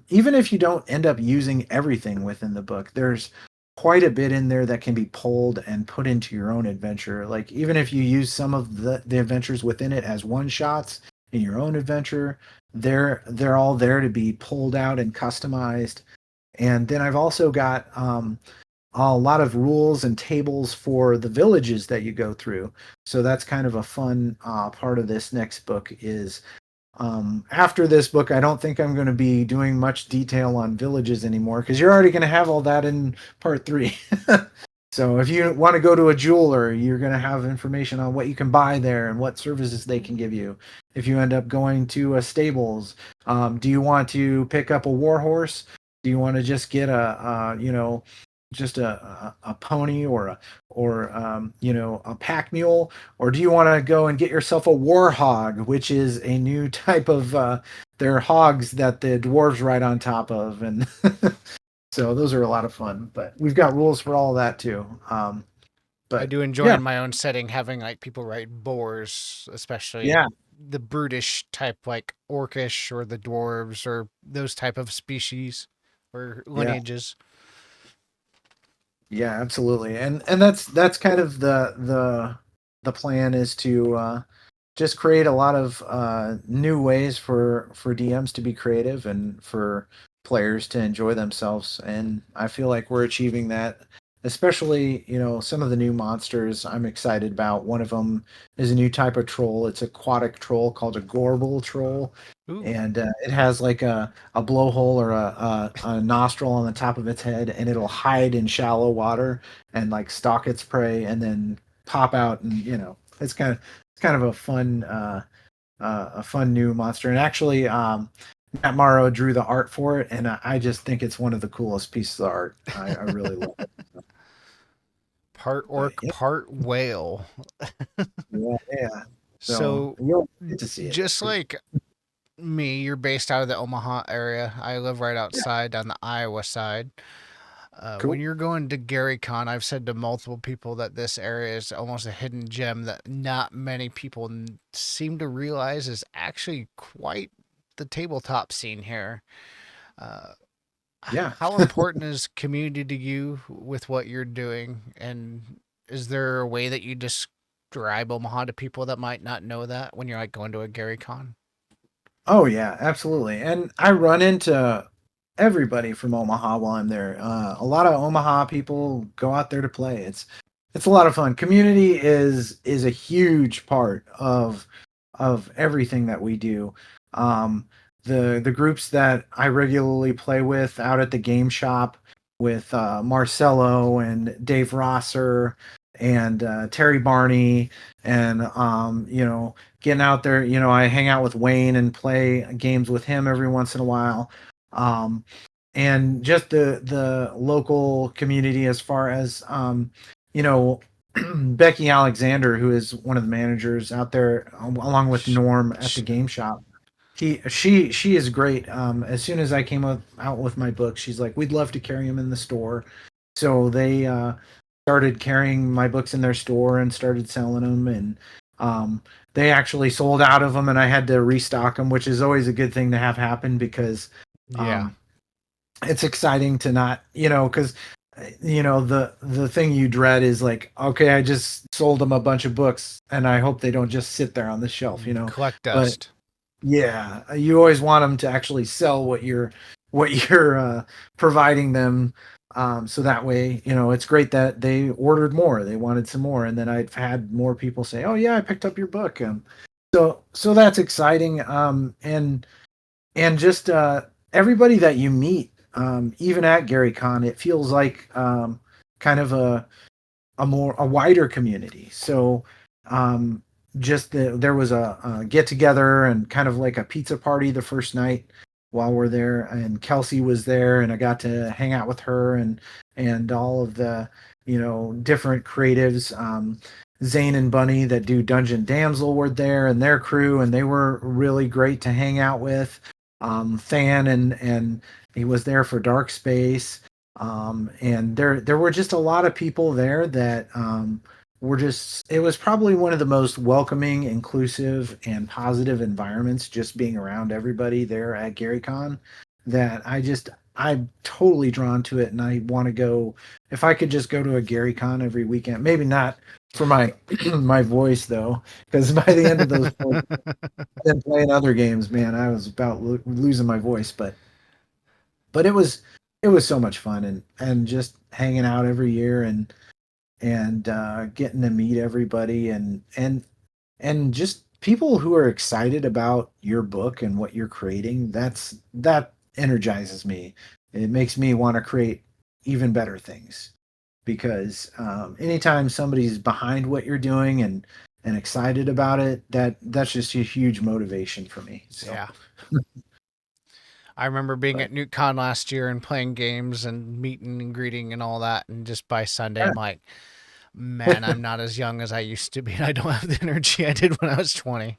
even if you don't end up using everything within the book, there's quite a bit in there that can be pulled and put into your own adventure. Like, even if you use some of the adventures within it as one shots in your own adventure, they're all there to be pulled out and customized. And then I've also got a lot of rules and tables for the villages that you go through. So that's kind of a fun part of this next book. Is after this book, I don't think I'm going to be doing much detail on villages anymore, because you're already going to have all that in part 3. So if you want to go to a jeweler, you're going to have information on what you can buy there and what services they can give you. If you end up going to a stables, do you want to pick up a war horse? Do you want to just get just a pony, or a pack mule? Or do you want to go and get yourself a war hog, which is a new type of they're hogs that the dwarves ride on top of? And so those are a lot of fun. But we've got rules for all of that too. I But do enjoy yeah, in my own setting having like people write boars, especially yeah, the brutish type, like orcish or the dwarves or those type of species or yeah, lineages. yeah, absolutely. And that's kind of the plan, is to just create a lot of new ways for DMs to be creative and for players to enjoy themselves. And I feel like we're achieving that especially, some of the new monsters I'm excited about. One of them is a new type of troll. It's aquatic troll called a Gorbel troll. Ooh. And it has like a blowhole or a nostril on the top of its head, and it'll hide in shallow water and like stalk its prey and then pop out. And it's kind of a fun new monster. And actually, Matt Morrow drew the art for it, and I just think it's one of the coolest pieces of art. I really love it. Part But orc, yeah, part whale. yeah, yeah. So So, you'll get to see it. It's just pretty like me, you're based out of the Omaha area. I live right yeah, outside on the Iowa side. When cool. you're going to GaryCon, I've said to multiple people that this area is almost a hidden gem that not many people seem to realize is actually quite the tabletop scene here. Uh, Yeah. how important is community to you with what you're doing? And is there a way that you describe Omaha to people that might not know that when you're like going to a GaryCon? Oh yeah, absolutely. And I run into everybody from Omaha while I'm there. A lot of Omaha people go out there to play. It's a lot of fun. Community is a huge part of everything that we do. Um, the groups that I regularly play with out at the game shop with Marcelo and Dave Rosser and Terry Barney and getting out there. I hang out with Wayne and play games with him every once in a while. Um, and just the local community as far as you know Becky Alexander, who is one of the managers out there, along with Sh- Norm at the sh- game shop. She is great. As soon as I came out with my book, she's like, "We'd love to carry them in the store." So they started carrying my books in their store and started selling them, and um, they actually sold out of them, and I had to restock them, which is always a good thing to have happen because yeah. um, it's exciting to not, because the thing you dread is like, okay, I just sold them a bunch of books and I hope they don't just sit there on the shelf, Collect but dust. yeah, you always want them to actually sell what you're providing them. So that way, it's great that they ordered more, they wanted some more, and then I've had more people say, oh yeah, I picked up your book. So that's exciting. And just everybody that you meet, even at GaryCon, it feels like kind of a wider community. So um, there was a get together and kind of like a pizza party the first night while we're there, and Kelsey was there, and I got to hang out with her and all of the different creatives. Zane and Bunny that do Dungeon Damsel were there, and their crew, and they were really great to hang out with. Than and he was there for Dark Space. And there were just a lot of people there that were just, it was probably one of the most welcoming, inclusive, and positive environments, just being around everybody there at GaryCon, that I'm totally drawn to it, and I want to go. If I could just go to a GaryCon every weekend, maybe not for my my voice though, because by the end of those 4 been playing other games, man, I was about losing my voice, but it was so much fun, and just hanging out every year, and getting to meet everybody, and just people who are excited about your book and what you're creating. That energizes me. It makes me want to create even better things, because anytime somebody's behind what you're doing and excited about it, that's just a huge motivation for me. So Yeah. I remember being but at NewtCon last year and playing games and meeting and greeting and all that. And just by Sunday, yeah. I'm like, man, I'm not as young as I used to be. And I don't have the energy I did when I was 20.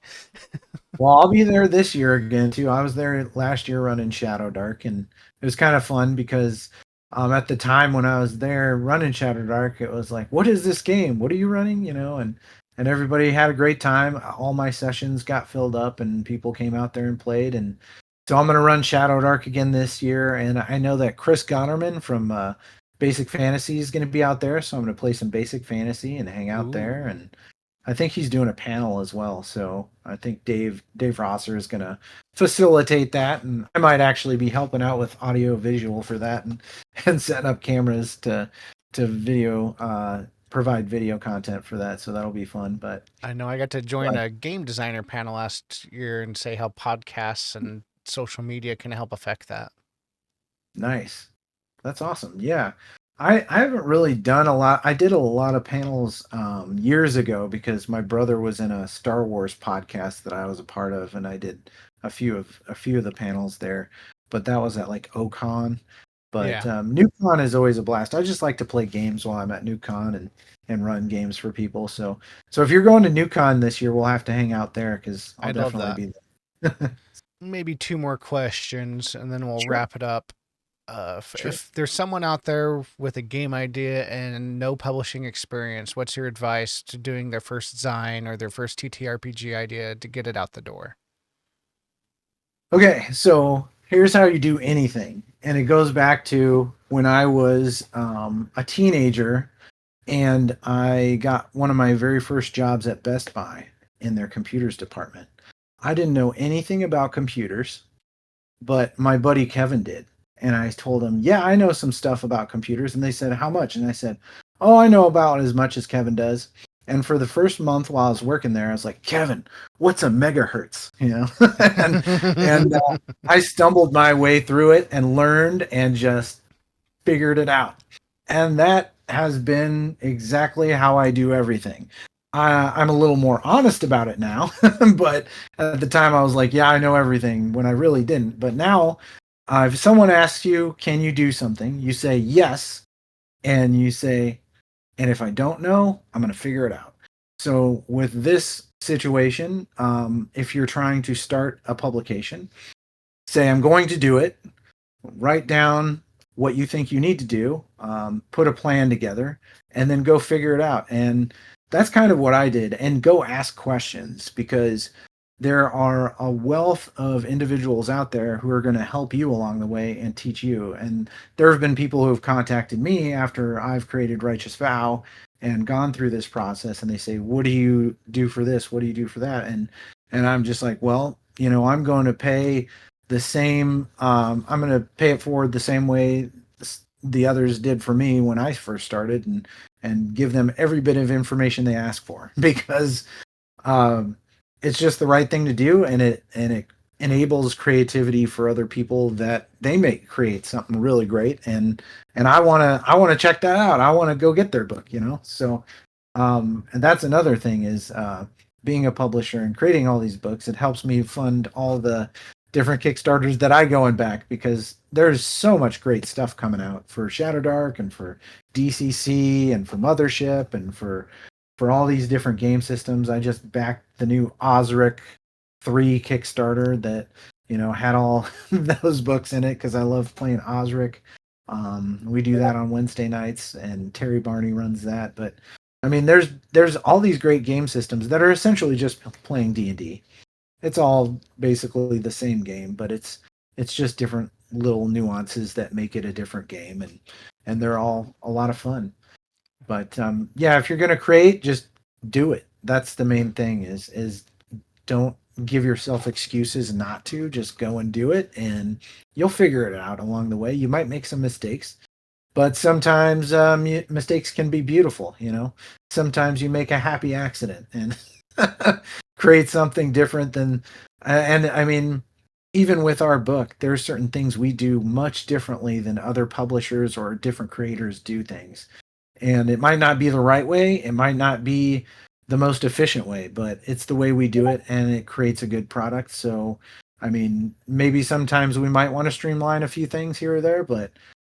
Well, I'll be there this year again too. I was there last year running Shadowdark, and it was kind of fun because at the time when I was there running Shadowdark, it was like, "What is this game? What are you running?" And everybody had a great time. All my sessions got filled up, and people came out there and played. And so I'm going to run Shadowdark again this year, and I know that Chris Gonerman from Basic Fantasy is going to be out there, so I'm going to play some Basic Fantasy and hang out there. Ooh. And I think he's doing a panel as well. So I think Dave Rosser is going to facilitate that, and I might actually be helping out with audio visual for that, and setting up cameras video provide video content for that, so that'll be fun. But I know I got to join a game designer panel last year and say how podcasts and social media can help affect that. nice. That's awesome. Yeah. I haven't really done a lot. I did a lot of panels years ago because my brother was in a Star Wars podcast that I was a part of, and I did a few of the panels there. But that was at like OCon. But Yeah, NewCon is always a blast. I just like to play games while I'm at NewCon and run games for people. So if you're going to NewCon this year, we'll have to hang out there because I'll I'd love definitely that. be there. Maybe two more questions and then we'll Sure, wrap it up. sure. If there's someone out there with a game idea and no publishing experience, what's your advice to doing their first Zine or their first TTRPG idea to get it out the door? Okay, so here's how you do anything. And it goes back to when I was a teenager and I got one of my very first jobs at Best Buy in their computers department. I didn't know anything about computers, but my buddy Kevin did. And I told him, yeah, I know some stuff about computers. And they said, how much? And I said, oh, I know about as much as Kevin does. And for the first month while I was working there, I was like, Kevin, what's a megahertz? You know, and I stumbled my way through it and learned and just figured it out. And that has been exactly how I do everything. I'm a little more honest about it now, but at the time I was like, yeah, I know everything when I really didn't. But now, if someone asks you, can you do something? You say yes. And you say, and if I don't know, I'm going to figure it out. So with this situation, if you're trying to start a publication, say, I'm going to do it, write down what you think you need to do, put a plan together, and then go figure it out. And that's kind of what I did. And go ask questions because there are a wealth of individuals out there who are going to help you along the way and teach you. And there have been people who have contacted me after I've created Righteous Vow and gone through this process, and they say, what do you do for this? What do you do for that? And I'm just like, well, I'm going to pay the same. I'm going to pay it forward the same way the others did for me when I first started, and give them every bit of information they ask for because um, it's just the right thing to do, and it enables creativity for other people that they may create something really great, and I want to check that out. I want to go get their book, So and that's another thing is being a publisher and creating all these books. It helps me fund all the different Kickstarters that I go and back because there's so much great stuff coming out for Shadowdark and for DCC and for Mothership and for all these different game systems. I just backed the new Osric 3 Kickstarter that had all those books in it because I love playing Osric. We do that on Wednesday nights, and Terry Barney runs that. But I mean, there's all these great game systems that are essentially just playing D&D. It's all basically the same game, but it's just different little nuances that make it a different game, and they're all a lot of fun. But yeah, if you're gonna create, just do it. That's the main thing. Is don't give yourself excuses not to. Just go and do it, and you'll figure it out along the way. You might make some mistakes, but sometimes mistakes can be beautiful. Sometimes you make a happy accident and create something different than. And I mean, even with our book, there are certain things we do much differently than other publishers or different creators do things, and it might not be the right way, it might not be the most efficient way, but it's the way we do it, and it creates a good product. So I mean, maybe sometimes we might want to streamline a few things here or there, but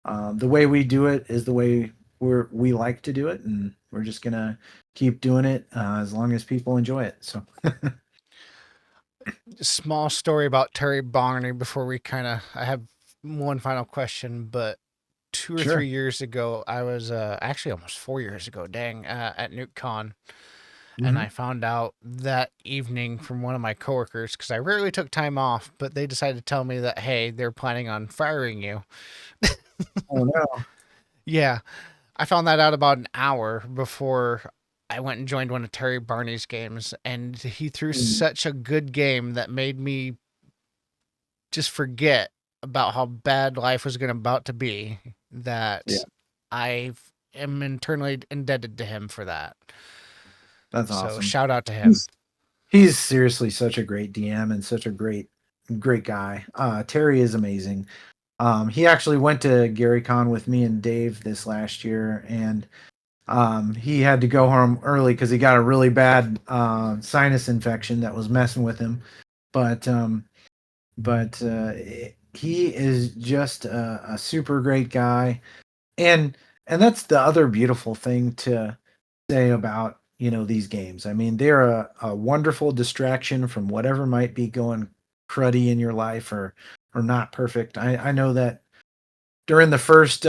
the way we do it is the way we like to do it, and we're just gonna keep doing it as long as people enjoy it. So Small story about Terry Barney before I have one final question, but 2 or 3 sure. years ago, I was actually almost 4 years ago, dang, at NewtCon, and Hmm. I found out that evening from one of my coworkers because I rarely took time off, but they decided to tell me that hey, they're planning on firing you. Oh no. Yeah, I found that out about an hour before I went and joined one of Terry Barney's games, and he threw Mm, such a good game that made me just forget about how bad life was going to about to be yeah. that I am internally indebted to him for that. That's So awesome. shout out to him. He's he's seriously such a great DM and such a great guy. Terry is amazing. He actually went to Gary Con with me and Dave this last year, and he had to go home early because he got a really bad sinus infection that was messing with him. But he is just a super great guy, and that's the other beautiful thing to say about these games. I mean, they're a wonderful distraction from whatever might be going cruddy in your life or not perfect. I know that during the first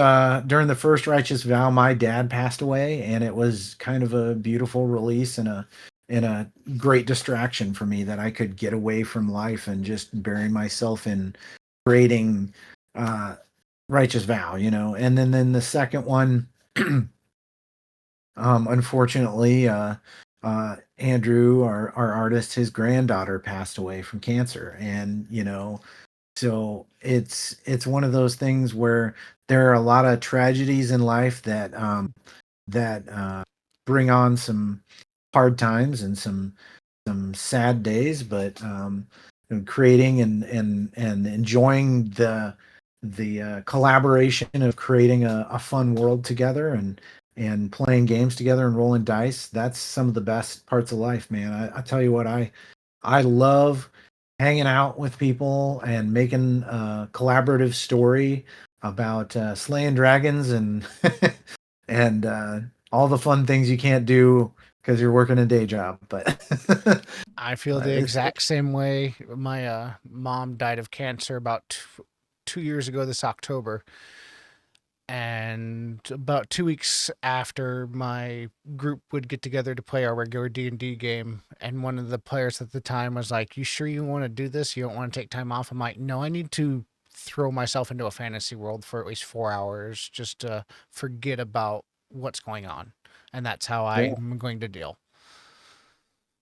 Righteous Vow, my dad passed away, and it was kind of a beautiful release and a great distraction for me that I could get away from life and just bury myself in creating uh Righteous Vow, and then the second one, unfortunately, Andrew, our artist, his granddaughter passed away from cancer, and so it's one of those things where there are a lot of tragedies in life that bring on some hard times and some sad days, but creating and enjoying the collaboration of creating a fun world together and playing games together and rolling dice. That's some of the best parts of life, man. I tell you what, I love hanging out with people and making a collaborative story about slaying dragons and and all the fun things you can't do because you're working a day job. But I feel the it's exact same way. My mom died of cancer about 2 years ago this October, and about 2 weeks after, my group would get together to play our regular D&D game, and one of the players at the time was like, "You sure you want to do this? You don't want to take time off?" I'm like, "No, I need to throw myself into a fantasy world for at least 4 hours just to forget about what's going on." And that's how yeah, I'm going to deal.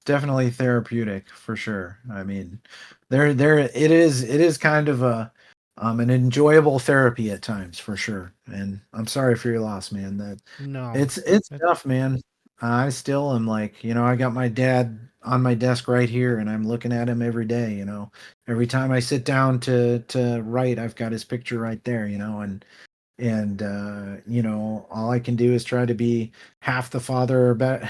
definitely therapeutic for sure. I mean, there it is kind of a an enjoyable therapy at times for sure. And I'm sorry for your loss, man. That No. it's It, tough, man. I still am like, I got my dad on my desk right here, and I'm looking at him every day. Every time I sit down to write, I've got his picture right there. And all I can do is try to be half the father or better.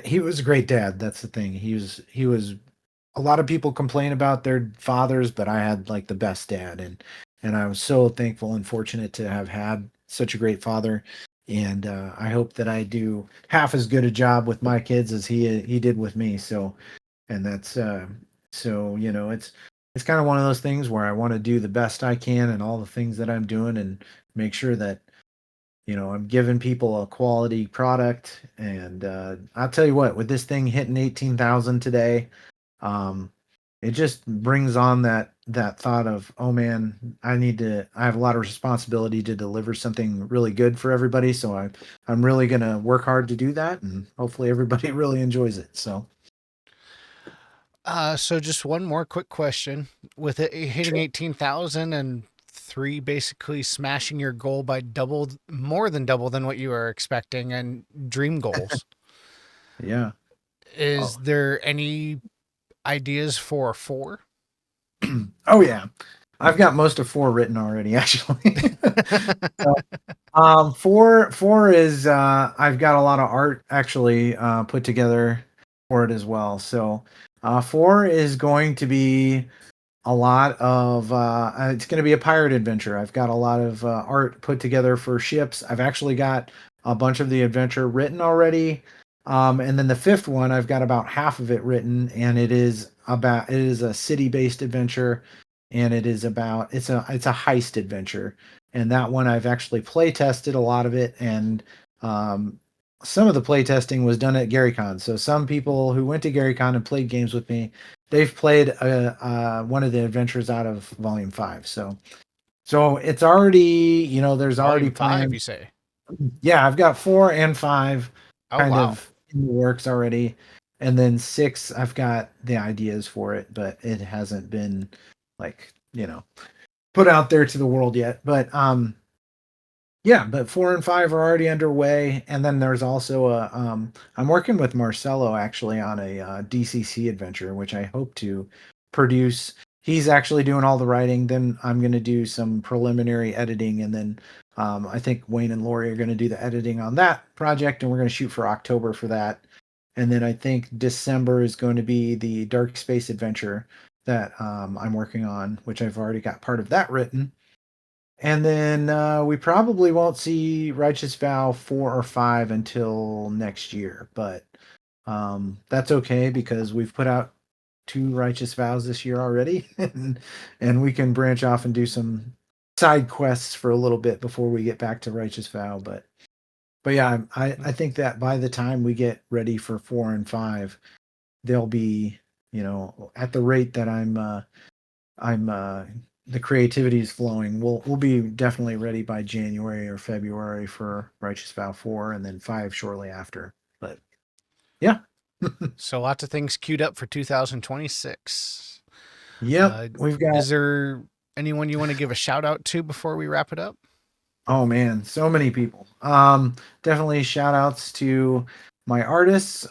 He was a great dad. That's the thing. He was a lot of people complain about their fathers, but I had like the best dad, and I was so thankful and fortunate to have had such a great father. And I hope that I do half as good a job with my kids as he did with me. So, and that's so it's kind of one of those things where I want to do the best I can and all the things that I'm doing and make sure that I'm giving people a quality product. And I'll tell you what, with this thing hitting 18,000 today, um, it just brings on that thought of, oh man, I have a lot of responsibility to deliver something really good for everybody. So I'm really gonna work hard to do that, and hopefully everybody really enjoys it. So so just one more quick question. With it hitting sure. 18,000 and three basically smashing your goal by more than double than what you were expecting and dream goals, Yeah. is Oh, there any ideas for four? oh yeah. I've got most of four written already, actually. Four is I've got a lot of art actually put together for it as well. So four is going to be a lot of it's going to be a pirate adventure. I've got a lot of art put together for ships. I've actually got a bunch of the adventure written already. And then the fifth one, I've got about half of it written, and it is a city-based adventure, and it's a heist adventure. And that one I've actually play tested a lot of it, and um, some of the play testing was done at GaryCon. So some people who went to GaryCon and played games with me, they've played one of the adventures out of Volume 5. So it's already, there's already Volume 5, plans. you say? Yeah, I've got 4 and 5 Oh, kind wow. of in the works already. And then 6, I've got the ideas for it, but it hasn't been like, put out there to the world yet. But Yeah, but 4 and 5 are already underway, and then there's also I'm working with Marcelo actually on a DCC adventure, which I hope to produce. He's actually doing all the writing. Then I'm going to do some preliminary editing, and then I think Wayne and Lori are going to do the editing on that project, and we're going to shoot for October for that. And then I think December is going to be the Dark Space adventure that I'm working on, which I've already got part of that written. And then we probably won't see Righteous Vow 4 or 5 until next year, but that's okay because we've put out 2 Righteous Vows this year already, and we can branch off and do some side quests for a little bit before we get back to Righteous Vow. But yeah, I think that by the time we get ready for 4 and 5, they'll be, at the rate that I'm the creativity is flowing. We'll be definitely ready by January or February for Righteous Vow 4 and then 5 shortly after. But yeah. So lots of things queued up for 2026. Yep. We've got, Is there anyone you want to give a shout out to before we wrap it up? oh man, so many people. Definitely shout outs to my artists,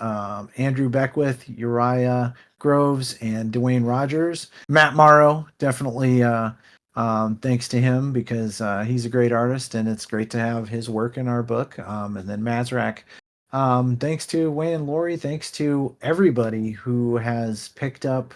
Andrew Beckwith, Uriah Groves, and Dwayne Rogers. Matt Morrow, definitely thanks to him because he's a great artist and it's great to have his work in our book. And then Mazrak, thanks to Wayne and Lori, thanks to everybody who has picked up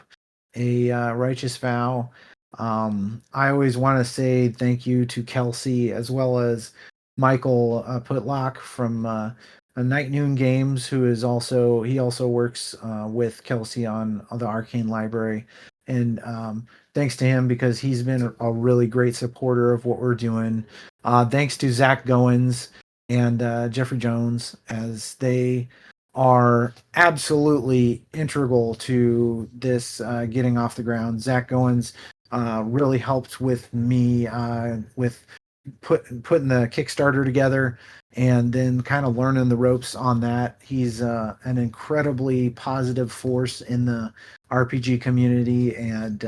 a Righteous Vow. I always want to say thank you to Kelsey as well as Michael Putlock from Night Noon Games, who is he also works with Kelsey on the Arcane Library, and thanks to him because he's been a really great supporter of what we're doing. Thanks to Zach Goins and Jeffrey Jones, as they are absolutely integral to this getting off the ground. Zach Goins really helped with me with putting the Kickstarter together and then kind of learning the ropes on that. He's an incredibly positive force in the RPG community, and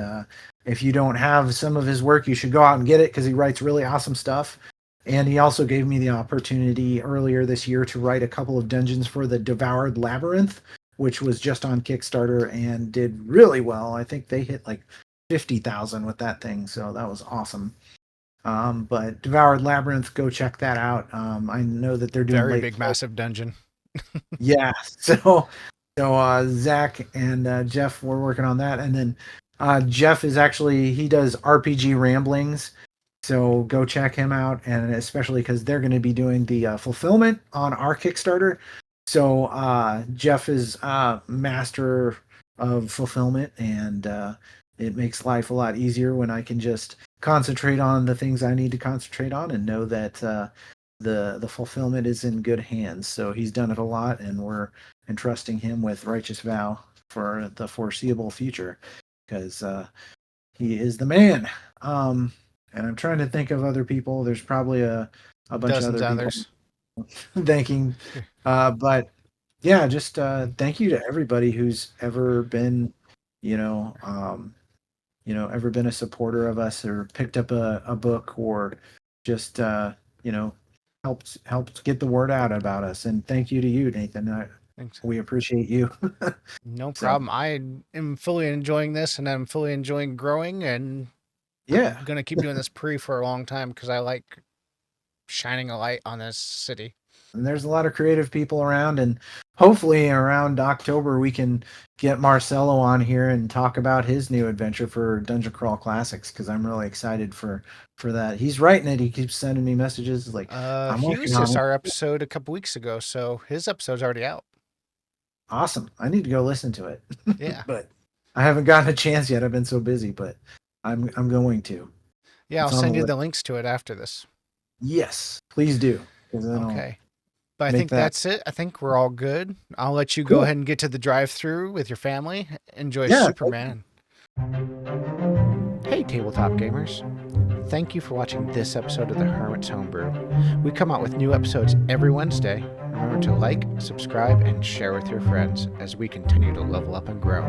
if you don't have some of his work, you should go out and get it because he writes really awesome stuff. And he also gave me the opportunity earlier this year to write a couple of dungeons for the Devoured Labyrinth, which was just on Kickstarter and did really well. I think they hit like 50,000 with that thing, so that was awesome. But Devoured Labyrinth, go check that out. I know that they're doing Very big, massive dungeon. yeah. So Zach and Jeff were working on that, and then Jeff he does RPG ramblings. So go check him out, and especially because they're going to be doing the fulfillment on our Kickstarter. So Jeff is master of fulfillment, and it makes life a lot easier when I can just concentrate on the things I need to concentrate on and know that the fulfillment is in good hands. So he's done it a lot, and we're entrusting him with Righteous Vow for the foreseeable future because he is the man. And I'm trying to think of other people. There's probably a bunch Dozens of other people others. thanking. But yeah, just thank you to everybody who's ever been, you know, ever been a supporter of us or picked up a book or just helped get the word out about us. And thank you to you, Nathan. Thanks. We appreciate you. No So problem. I am fully enjoying this, and I'm fully enjoying growing, and yeah. I'm gonna keep doing this for a long time because I like shining a light on this city. And there's a lot of creative people around, and hopefully around October we can get Marcelo on here and talk about his new adventure for Dungeon Crawl Classics because I'm really excited for that. He's writing it. He keeps sending me messages like, I'm He working was just on it. our episode a couple weeks ago, so his episode's already out. Awesome. I need to go listen to it. Yeah. But I haven't gotten a chance yet. I've been so busy, but I'm going to. Yeah, I'll It's on send the you list. the links to it after this. Yes, please do. Because then I'll Okay. But I make think that that's it. I think we're all good. I'll let you go cool. ahead and get to the drive-through with your family. Enjoy Yeah. Superman. Hey, tabletop gamers. Thank you for watching this episode of the Hermit's Homebrew. We come out with new episodes every Wednesday. Remember to like, subscribe, and share with your friends as we continue to level up and grow.